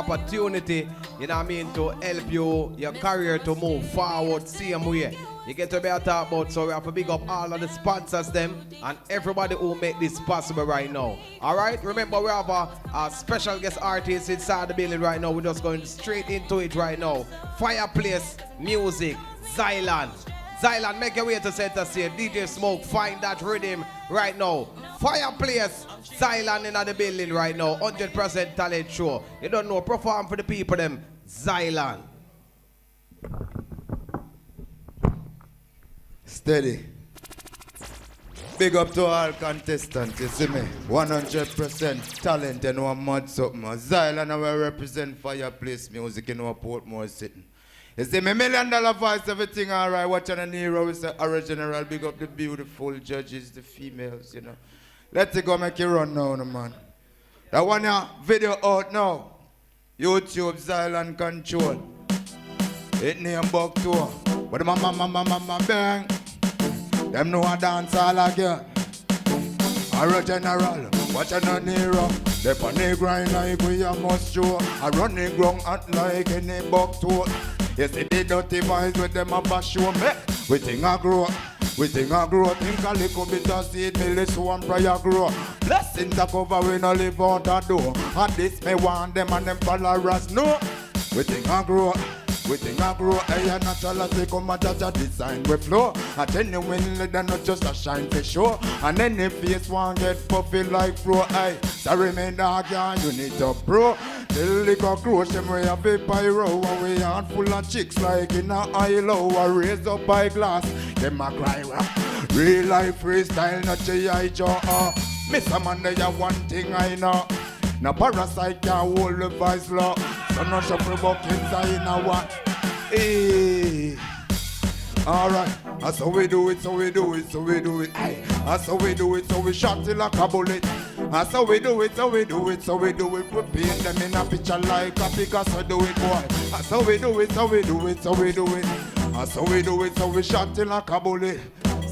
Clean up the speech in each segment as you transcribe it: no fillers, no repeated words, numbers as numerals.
opportunity, you know what I mean, to help your career to move forward, same way. You get to be a talk about, so we have to big up all of the sponsors them and everybody who make this possible right now. Alright, remember we have a special guest artist inside the building right now. We're just going straight into it right now. Fireplace Music, Zylan. Zylan, make your way to center stage. DJ Smoke, find that rhythm right now. Fireplace, Zylan in the building right now. 100% talent show. You don't know, perform for the people them. Zylan. Steady. Big up to all contestants, you see me? 100% talent and one mud something. Zylan will represent Fireplace Music in our Portmore sitting. You see me, $1 million voice, everything alright. Watching an hero is the original. Big up the beautiful judges, the females, you know. Let's go make it run now, man. That one video out now. YouTube, Zylan Control. It name Buck Tour. But mama bang. Them know a dance all again. Original, watching an hero. They on the grind like we a must show. I run the ground hot like any Buck Tour. You see the dirty boys with them a bash show me. We think I grow, think a little bit of seed, me listen one prayer grow. Blessings a cover, we no live out a door. And this me want them and them followers know. We think I grow, hey, a natural as they come a judge a design we flow. I genuinely they're not just a shine for show. And any face one get puffy like pro, hey. Sorry me dog, yeah, you need to pro. The liquor crush them we have a pyro. And we are full of chicks like in a ILO. I raise up by glass, them a cry real life freestyle, not G.I. Joe. Miss Amanda, you one thing I know. Now parasite can hold the vice law. So no shuffle buck inside now what? Hey. Alright, that's how we do it, so we do it. Aye. That's how we do it, so we shot it like a bullet. That's how we do it, so we do it. We paint them in a picture like a Picasso do it, boy. That's how we do it, so we do it. That's how we do it, so we shot it like a bullet.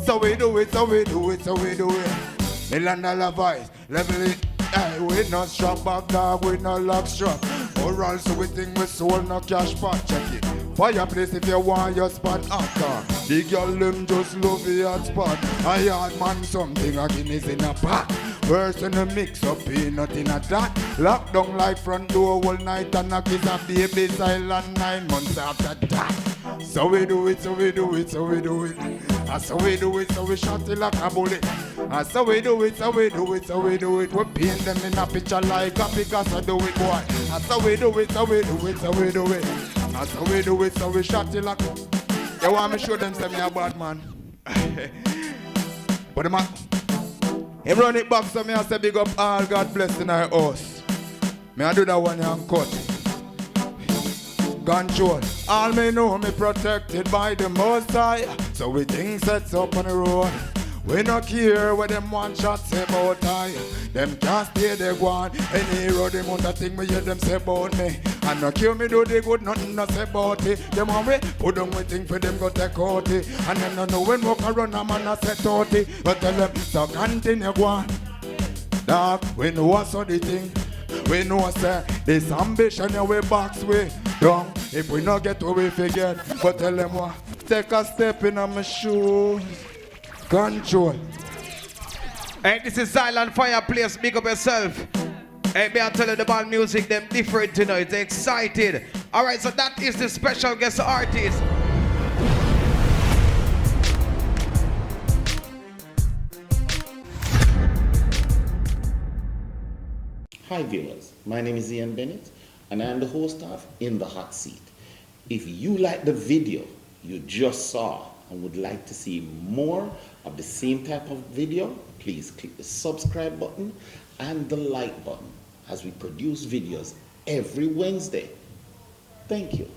So we do it. $1 million voice, level it. Hey, we no strap back dog, we no lock strap. Or else we think we sold no cash pot, check it. Fireplace if you want your spot after. The girl them just love the hot spot. I hard man something again is in a pot. Worse in the mix up, peanut in a that. Lockdown like front door all night and a kiss a baby silent 9 months after that. So we do it. That's how we do it, so we shot it like a bullet. That's how we do it. We paint them in a picture like a Picasso do it, boy. That's how we do it. That's how we do it, so we shot it like. You want me show them say me a bad man? But the man, he run it back so me I say big up all God bless in our house. Me I do that one and cut. Control. All me know me protected by the Most High. So we things sets up on the road. We not care what them one shot say about I. Them can't stay they want. Any road them on that thing me hear them say about me. And no care me do they good nothing no say about it. Them want me put on we thing for them go take out it. And them no know when walk around a man a set out it. But tell them so continue go on. Dog, we know what's on the thing. We know say this ambition in we box we down. If we not get what we forget. But tell them what, take a step in on my shoes. Control. Hey, this is Zylan Fireplace. Big up yourself. Hey, me I tell you the band music, them different tonight. They're excited. Alright, so that is the special guest artist. Hi viewers, my name is Ian Bennett and I am the host of In the Hot Seat. If you like the video you just saw and would like to see more of the same type of video, please click the subscribe button and the like button as we produce videos every Wednesday. Thank you.